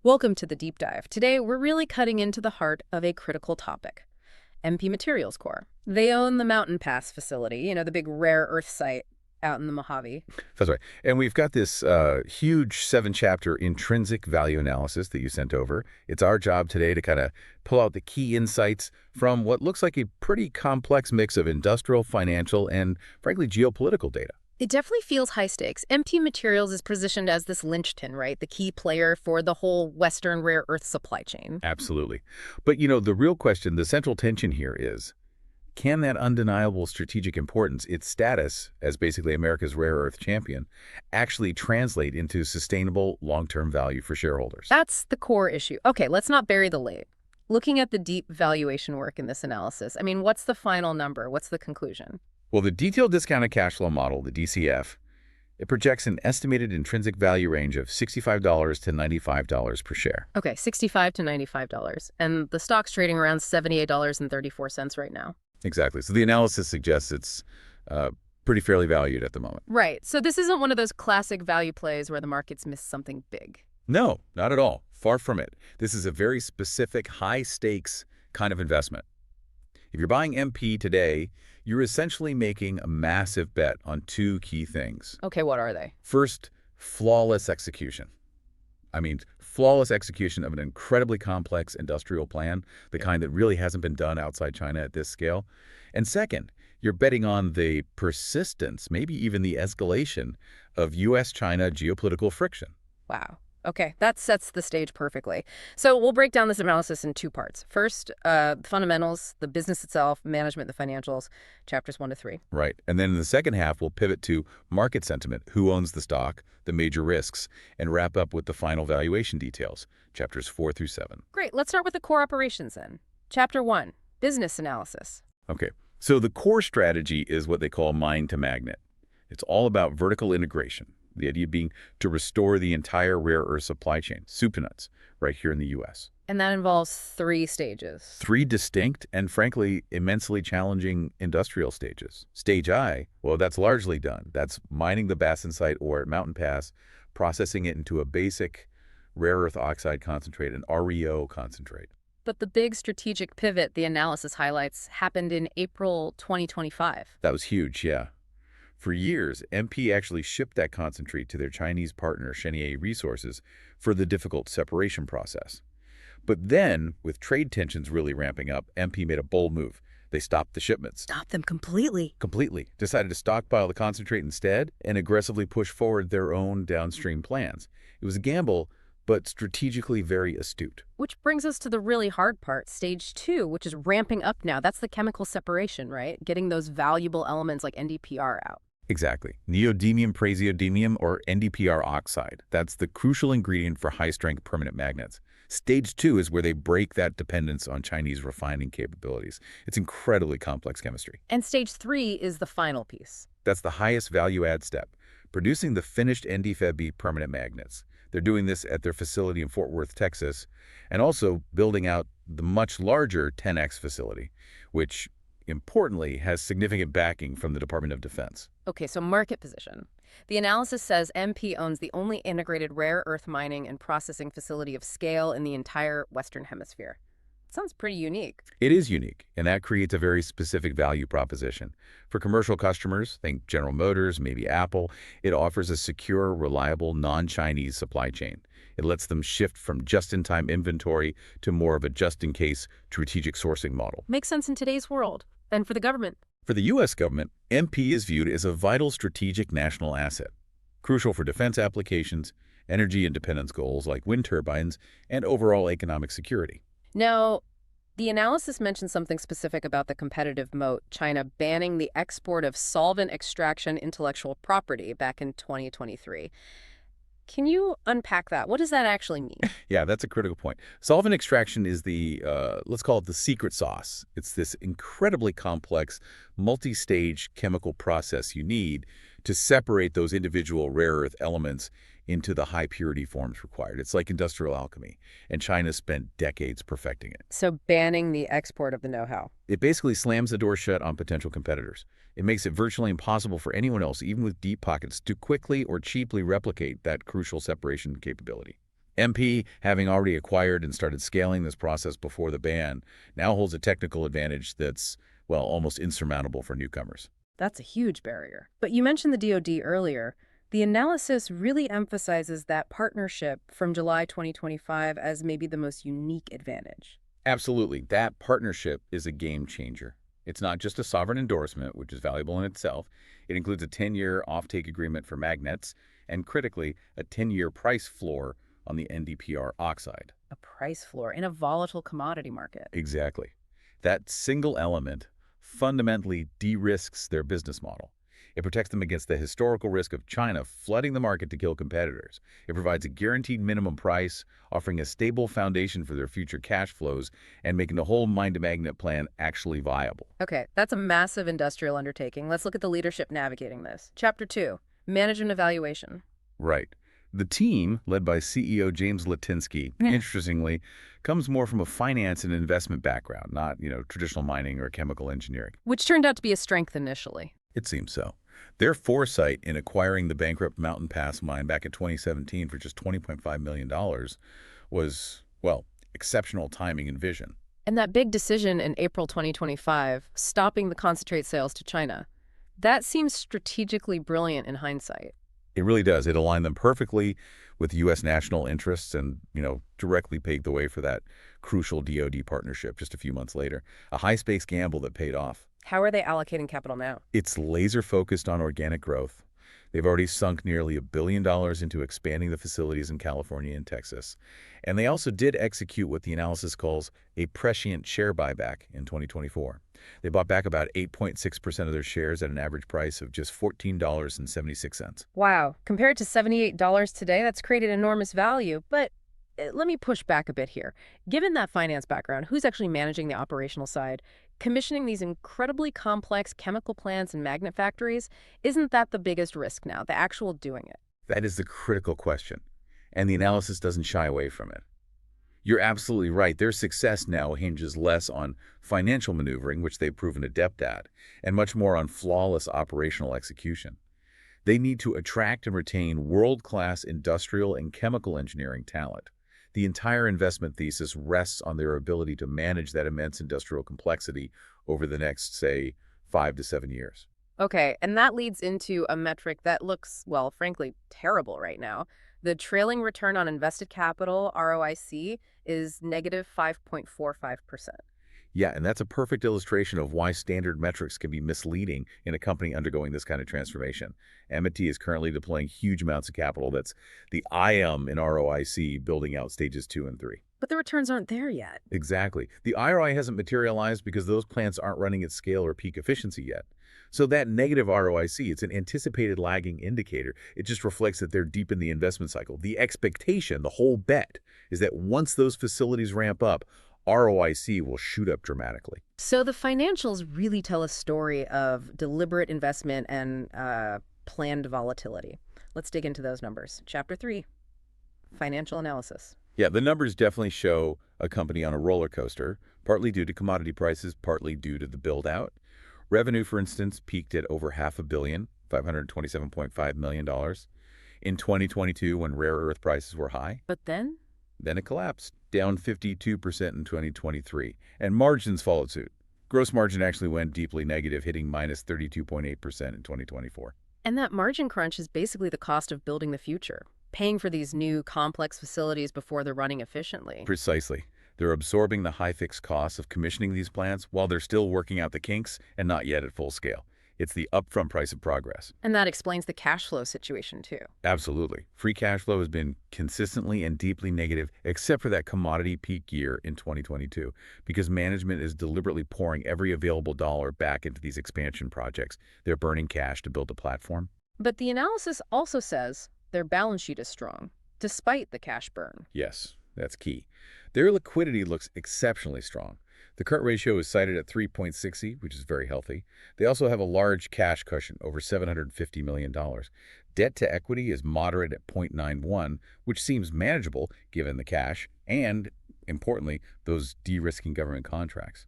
Welcome to the deep dive. Today, we're really cutting into the heart of a critical topic, MP Materials Corp. They own the Mountain Pass facility, the big rare earth site out in the Mojave. That's right. And we've got this huge 7-chapter intrinsic value analysis that you sent over. It's our job today to kind of pull out the key insights from what looks like a pretty complex mix of industrial, financial, and frankly, geopolitical data. It definitely feels high stakes. MP Materials is positioned as this linchpin, right? The key player for the whole Western rare earth supply chain. Absolutely. But, the real question, the central tension here is, can that undeniable strategic importance, its status as basically America's rare earth champion, actually translate into sustainable long-term value for shareholders? That's the core issue. Okay, let's not bury the lead. Looking at the deep valuation work in this analysis, what's the final number? What's the conclusion? Well, the detailed discounted cash flow model, the DCF, it projects an estimated intrinsic value range of $65 to $95 per share. Okay, $65 to $95. And the stock's trading around $78.34 right now. Exactly. So the analysis suggests it's pretty fairly valued at the moment. Right. So this isn't one of those classic value plays where the market's missed something big. No, not at all. Far from it. This is a very specific, high-stakes kind of investment. If you're buying MP today, you're essentially making a massive bet on two key things. Okay, what are they? First, flawless execution. Flawless execution of an incredibly complex industrial plan, the kind that really hasn't been done outside China at this scale. And second, you're betting on the persistence, maybe even the escalation of U.S.-China geopolitical friction. Wow. Okay, that sets the stage perfectly. So we'll break down this analysis in two parts. First, the fundamentals, the business itself, management, the financials, chapters 1 to 3. Right. And then in the second half, we'll pivot to market sentiment, who owns the stock, the major risks, and wrap up with the final valuation details, chapters 4 through 7. Great. Let's start with the core operations then. Chapter 1, business analysis. Okay. So the core strategy is what they call mine to magnet. It's all about vertical integration. The idea being to restore the entire rare earth supply chain, soup to nuts, right here in the U.S. And that involves 3 stages. 3 distinct and, frankly, immensely challenging industrial stages. Stage I, well, that's largely done. That's mining the bastnaesite ore at Mountain Pass, processing it into a basic rare earth oxide concentrate, an REO concentrate. But the big strategic pivot the analysis highlights happened in April 2025. That was huge, yeah. For years, MP actually shipped that concentrate to their Chinese partner, Shanye Resources, for the difficult separation process. But then, with trade tensions really ramping up, MP made a bold move. They stopped the shipments. Stopped them completely. Completely. Decided to stockpile the concentrate instead and aggressively push forward their own downstream plans. It was a gamble, but strategically very astute. Which brings us to the really hard part, stage 2, which is ramping up now. That's the chemical separation, right? Getting those valuable elements like NdPr out. Exactly. Neodymium-praseodymium, or NdPr oxide. That's the crucial ingredient for high-strength permanent magnets. Stage 2 is where they break that dependence on Chinese refining capabilities. It's incredibly complex chemistry. And stage 3 is the final piece. That's the highest value-add step, producing the finished NdFeB permanent magnets. They're doing this at their facility in Fort Worth, Texas, and also building out the much larger 10X facility, which importantly has significant backing from the Department of Defense. Okay, so market position. The analysis says MP owns the only integrated rare earth mining and processing facility of scale in the entire Western Hemisphere. Sounds pretty unique. It is unique, and that creates a very specific value proposition. For commercial customers, think General Motors, maybe Apple, it offers a secure, reliable, non-Chinese supply chain. It lets them shift from just-in-time inventory to more of a just-in-case strategic sourcing model. Makes sense in today's world. And for the government? For the U.S. government, MP is viewed as a vital strategic national asset, crucial for defense applications, energy independence goals like wind turbines, and overall economic security. Now, the analysis mentions something specific about the competitive moat, China banning the export of solvent extraction intellectual property back in 2023. Can you unpack that? What does that actually mean? Yeah, that's a critical point. Solvent extraction is the, let's call it the secret sauce. It's this incredibly complex, multi-stage chemical process you need to separate those individual rare earth elements into the high purity forms required. It's like industrial alchemy, and China spent decades perfecting it. So banning the export of the know-how. It basically slams the door shut on potential competitors. It makes it virtually impossible for anyone else, even with deep pockets, to quickly or cheaply replicate that crucial separation capability. MP, having already acquired and started scaling this process before the ban, now holds a technical advantage that's, well, almost insurmountable for newcomers. That's a huge barrier. But you mentioned the DoD earlier. The analysis really emphasizes that partnership from July 2025 as maybe the most unique advantage. Absolutely. That partnership is a game changer. It's not just a sovereign endorsement, which is valuable in itself. It includes a 10-year offtake agreement for magnets and, critically, a 10-year price floor on the NdPr oxide. A price floor in a volatile commodity market. Exactly. That single element fundamentally de-risks their business model. It protects them against the historical risk of China flooding the market to kill competitors. It provides a guaranteed minimum price, offering a stable foundation for their future cash flows and making the whole mine-to-magnet plan actually viable. Okay, that's a massive industrial undertaking. Let's look at the leadership navigating this. Chapter 2, Management Evaluation. Right. The team, led by CEO James Litinsky, interestingly, comes more from a finance and investment background, not, traditional mining or chemical engineering. Which turned out to be a strength initially. It seems so. Their foresight in acquiring the bankrupt Mountain Pass mine back in 2017 for just $20.5 million was, well, exceptional timing and vision. And that big decision in April 2025, stopping the concentrate sales to China, that seems strategically brilliant in hindsight. It really does. It aligned them perfectly with U.S. national interests and, directly paved the way for that crucial DoD partnership just a few months later. A high-stakes gamble that paid off. How are they allocating capital now? It's laser-focused on organic growth. They've already sunk nearly $1 billion into expanding the facilities in California and Texas. And they also did execute what the analysis calls a prescient share buyback in 2024. They bought back about 8.6% of their shares at an average price of just $14.76. Wow. Compared to $78 today, that's created enormous value. But let me push back a bit here. Given that finance background, who's actually managing the operational side? Commissioning these incredibly complex chemical plants and magnet factories, isn't that the biggest risk now, the actual doing it? That is the critical question, and the analysis doesn't shy away from it. You're absolutely right. Their success now hinges less on financial maneuvering, which they've proven adept at, and much more on flawless operational execution. They need to attract and retain world-class industrial and chemical engineering talent. The entire investment thesis rests on their ability to manage that immense industrial complexity over the next, say, 5 to 7 years. Okay, and that leads into a metric that looks, well, frankly, terrible right now. The trailing return on invested capital, ROIC, is negative 5.45%. Yeah, and that's a perfect illustration of why standard metrics can be misleading in a company undergoing this kind of transformation. M&T is currently deploying huge amounts of capital. That's the IM in ROIC building out stages 2 and 3. But the returns aren't there yet. Exactly. The ROI hasn't materialized because those plants aren't running at scale or peak efficiency yet. So that negative ROIC, it's an anticipated lagging indicator. It just reflects that they're deep in the investment cycle. The expectation, the whole bet, is that once those facilities ramp up, ROIC will shoot up dramatically. So the financials really tell a story of deliberate investment and planned volatility. Let's dig into those numbers. Chapter 3, Financial Analysis. Yeah, the numbers definitely show a company on a roller coaster, partly due to commodity prices, partly due to the build-out. Revenue, for instance, peaked at over $500 million, $527.5 million in 2022 when rare earth prices were high. But then it collapsed, down 52% in 2023, and margins followed suit. Gross margin actually went deeply negative, hitting minus 32.8% in 2024. And that margin crunch is basically the cost of building the future, paying for these new complex facilities before they're running efficiently. Precisely. They're absorbing the high fixed costs of commissioning these plants while they're still working out the kinks and not yet at full scale. It's the upfront price of progress. And that explains the cash flow situation, too. Absolutely. Free cash flow has been consistently and deeply negative, except for that commodity peak year in 2022, because management is deliberately pouring every available dollar back into these expansion projects. They're burning cash to build a platform. But the analysis also says their balance sheet is strong, despite the cash burn. Yes, that's key. Their liquidity looks exceptionally strong. The current ratio is cited at 3.60, which is very healthy. They also have a large cash cushion, over $750 million. Debt to equity is moderate at 0.91, which seems manageable given the cash and, importantly, those de-risking government contracts.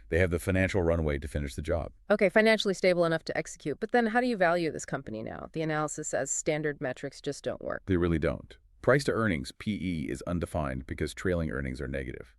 They have the financial runway to finish the job. Okay, financially stable enough to execute. But then how do you value this company now? The analysis says standard metrics just don't work. They really don't. Price to earnings, PE, is undefined because trailing earnings are negative.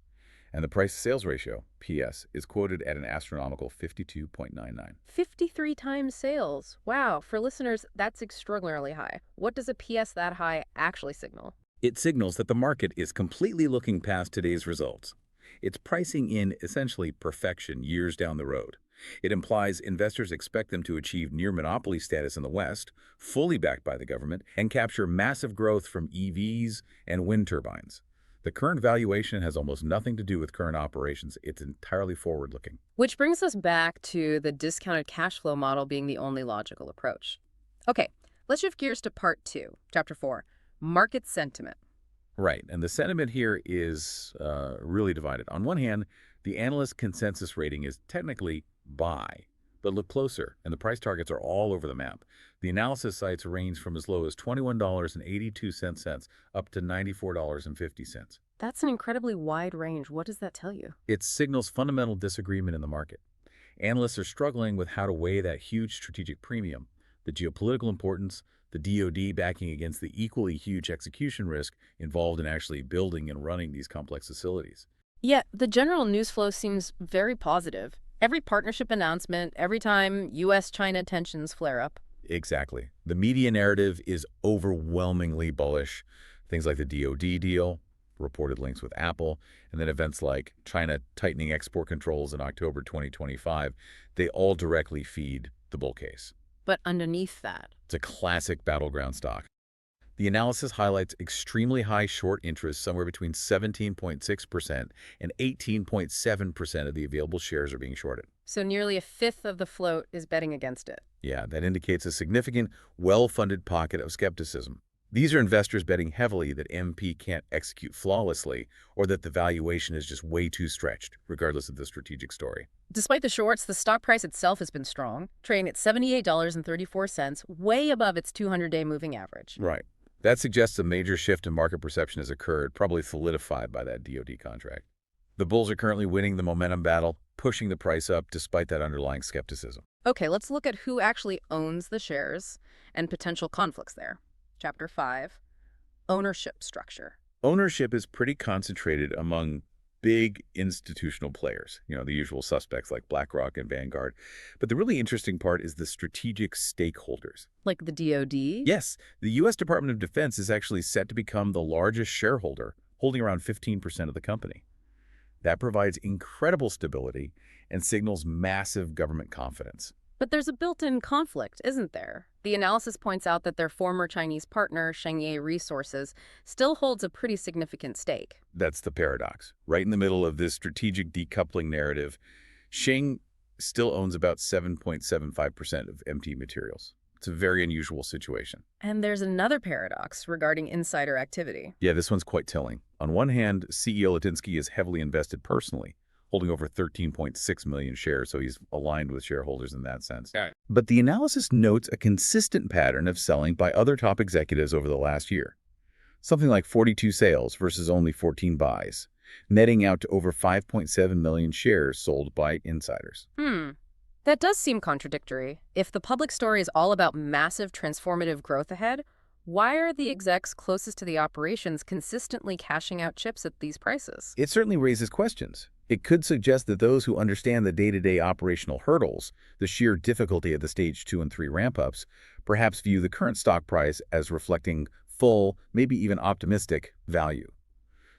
And the price-to-sales ratio, PS, is quoted at an astronomical 52.99. 53 times sales. Wow, for listeners, that's extraordinarily high. What does a PS that high actually signal? It signals that the market is completely looking past today's results. It's pricing in, essentially, perfection years down the road. It implies investors expect them to achieve near-monopoly status in the West, fully backed by the government, and capture massive growth from EVs and wind turbines. The current valuation has almost nothing to do with current operations. It's entirely forward-looking. Which brings us back to the discounted cash flow model being the only logical approach. Okay, let's shift gears to part 2, chapter 4, market sentiment. Right, and the sentiment here is really divided. On one hand, the analyst consensus rating is technically buy, but look closer, and the price targets are all over the map. The analysis cites a range from as low as $21.82 up to $94.50. That's an incredibly wide range. What does that tell you? It signals fundamental disagreement in the market. Analysts are struggling with how to weigh that huge strategic premium, the geopolitical importance, the DoD backing against the equally huge execution risk involved in actually building and running these complex facilities. Yet, the general news flow seems very positive. Every partnership announcement, every time U.S.-China tensions flare up. Exactly. The media narrative is overwhelmingly bullish. Things like the DoD deal, reported links with Apple, and then events like China tightening export controls in October 2025, they all directly feed the bull case. But underneath that, It's a classic battleground stock. The analysis highlights extremely high short interest, somewhere between 17.6% and 18.7% of the available shares are being shorted. so nearly a fifth of the float is betting against it. Yeah, that indicates a significant, well-funded pocket of skepticism. These are investors betting heavily that MP can't execute flawlessly or that the valuation is just way too stretched, regardless of the strategic story. Despite the shorts, the stock price itself has been strong, trading at $78.34, way above its 200-day moving average. Right. That suggests a major shift in market perception has occurred, probably solidified by that DoD contract. The bulls are currently winning the momentum battle, pushing the price up despite that underlying skepticism. Okay, let's look at who actually owns the shares and potential conflicts there. Chapter 5, ownership structure. Ownership is pretty concentrated among big institutional players, the usual suspects like BlackRock and Vanguard. But the really interesting part is the strategic stakeholders. Like the DoD? Yes, the U.S. Department of Defense is actually set to become the largest shareholder, holding around 15% of the company. That provides incredible stability and signals massive government confidence. But there's a built-in conflict, isn't there? The analysis points out that their former Chinese partner, Shengye Resources, still holds a pretty significant stake. That's the paradox. Right in the middle of this strategic decoupling narrative, Sheng still owns about 7.75% of MT Materials. It's a very unusual situation. And there's another paradox regarding insider activity. Yeah, this one's quite telling. On one hand, CEO Latinsky is heavily invested personally, holding over 13.6 million shares, so he's aligned with shareholders in that sense. Yeah. But the analysis notes a consistent pattern of selling by other top executives over the last year. Something like 42 sales versus only 14 buys, netting out to over 5.7 million shares sold by insiders. That does seem contradictory. If the public story is all about massive transformative growth ahead, why are the execs closest to the operations consistently cashing out chips at these prices? It certainly raises questions. It could suggest that those who understand the day-to-day operational hurdles, the sheer difficulty of the stage 2 and 3 ramp-ups, perhaps view the current stock price as reflecting full, maybe even optimistic, value.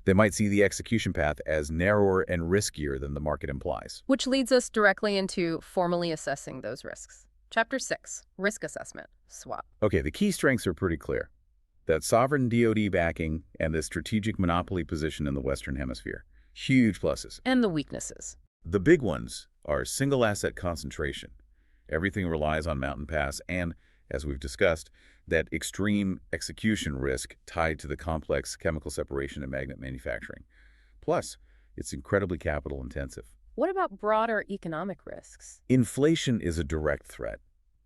They might see the execution path as narrower and riskier than the market implies. Which leads us directly into formally assessing those risks. Chapter 6, Risk Assessment, SWOT. Okay, the key strengths are pretty clear. That sovereign DoD backing and the strategic monopoly position in the Western Hemisphere. Huge pluses. And the weaknesses. The big ones are single asset concentration. Everything relies on Mountain Pass and, as we've discussed, that extreme execution risk tied to the complex chemical separation and magnet manufacturing. Plus, it's incredibly capital intensive. What about broader economic risks? Inflation is a direct threat.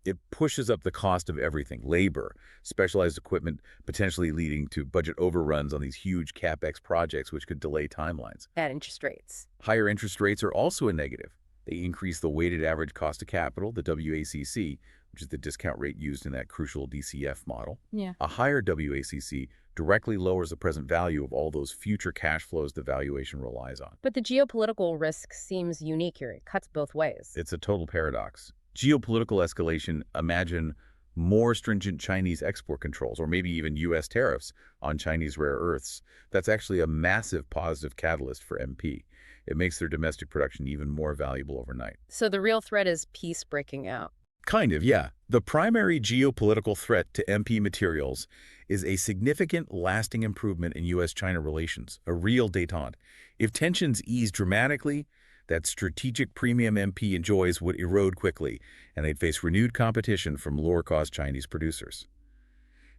It pushes up the cost of everything, labor, specialized equipment, potentially leading to budget overruns on these huge CapEx projects which could delay timelines. And interest rates. Higher interest rates are also a negative. They increase the weighted average cost of capital, the WACC, which is the discount rate used in that crucial DCF model. Yeah. A higher WACC directly lowers the present value of all those future cash flows the valuation relies on. But the geopolitical risk seems unique here. It cuts both ways. It's a total paradox. Geopolitical escalation, imagine more stringent Chinese export controls, or maybe even U.S. tariffs on Chinese rare earths. That's actually a massive positive catalyst for MP. It makes their domestic production even more valuable overnight. So the real threat is peace breaking out. Kind of, yeah. The primary geopolitical threat to MP materials is a significant, lasting improvement in U.S.-China relations, a real détente. If tensions ease dramatically, that strategic premium MP enjoys would erode quickly, and they'd face renewed competition from lower-cost Chinese producers.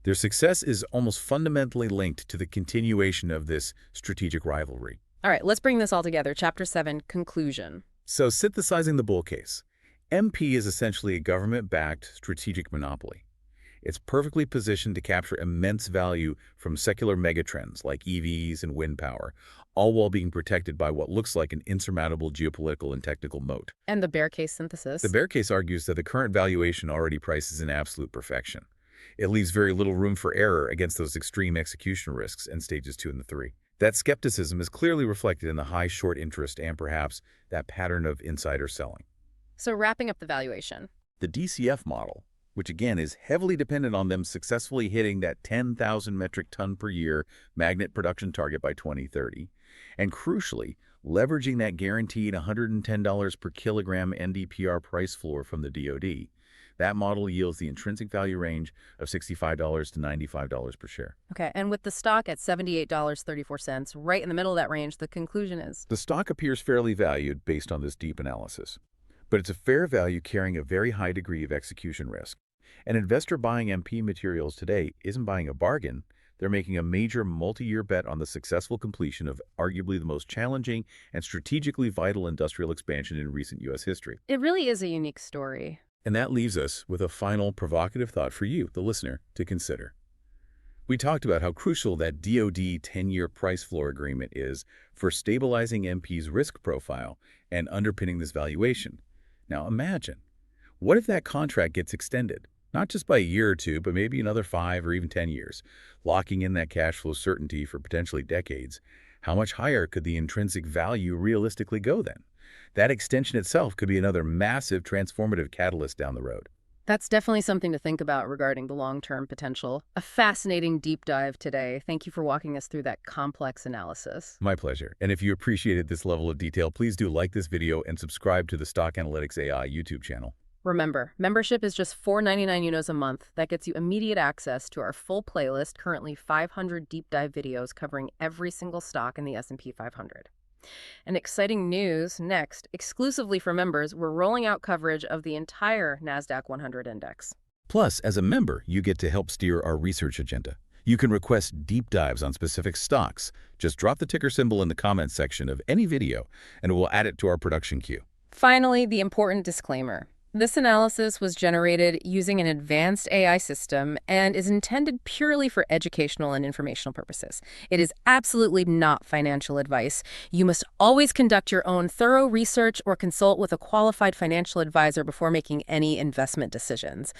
Their success is almost fundamentally linked to the continuation of this strategic rivalry. All right, let's bring this all together. Chapter 7, Conclusion. So, synthesizing the bull case, MP is essentially a government-backed strategic monopoly. It's perfectly positioned to capture immense value from secular megatrends like EVs and wind power, all while being protected by what looks like an insurmountable geopolitical and technical moat. And the bear case synthesis. The bear case argues that the current valuation already prices in absolute perfection. It leaves very little room for error against those extreme execution risks in stages 2 and 3. That skepticism is clearly reflected in the high short interest and perhaps that pattern of insider selling. So wrapping up the valuation. The DCF model, which again is heavily dependent on them successfully hitting that 10,000 metric ton per year magnet production target by 2030, and crucially, leveraging that guaranteed $110 per kilogram NdPr price floor from the DoD, that model yields the intrinsic value range of $65 to $95 per share. Okay, and with the stock at $78.34, right in the middle of that range, the conclusion is? The stock appears fairly valued based on this deep analysis, but it's a fair value carrying a very high degree of execution risk. An investor buying MP materials today isn't buying a bargain. They're making a major multi-year bet on the successful completion of arguably the most challenging and strategically vital industrial expansion in recent U.S. history. It really is a unique story. And that leaves us with a final provocative thought for you, the listener, to consider. We talked about how crucial that DoD 10-year price floor agreement is for stabilizing MP's risk profile and underpinning this valuation. Now imagine, what if that contract gets extended? Not just by a year or two, but maybe another 5 or even 10 years, locking in that cash flow certainty for potentially decades. How much higher could the intrinsic value realistically go then? That extension itself could be another massive transformative catalyst down the road. That's definitely something to think about regarding the long-term potential. A fascinating deep dive today. Thank you for walking us through that complex analysis. My pleasure. And if you appreciated this level of detail, please do like this video and subscribe to the Stock Analytics AI YouTube channel. Remember, membership is just $4.99 a month. That gets you immediate access to our full playlist, currently 500 deep dive videos covering every single stock in the S&P 500. And exciting news next, exclusively for members, we're rolling out coverage of the entire NASDAQ 100 index. Plus, as a member, you get to help steer our research agenda. You can request deep dives on specific stocks. Just drop the ticker symbol in the comments section of any video, and we'll add it to our production queue. Finally, the important disclaimer. This analysis was generated using an advanced AI system and is intended purely for educational and informational purposes. It is absolutely not financial advice. You must always conduct your own thorough research or consult with a qualified financial advisor before making any investment decisions.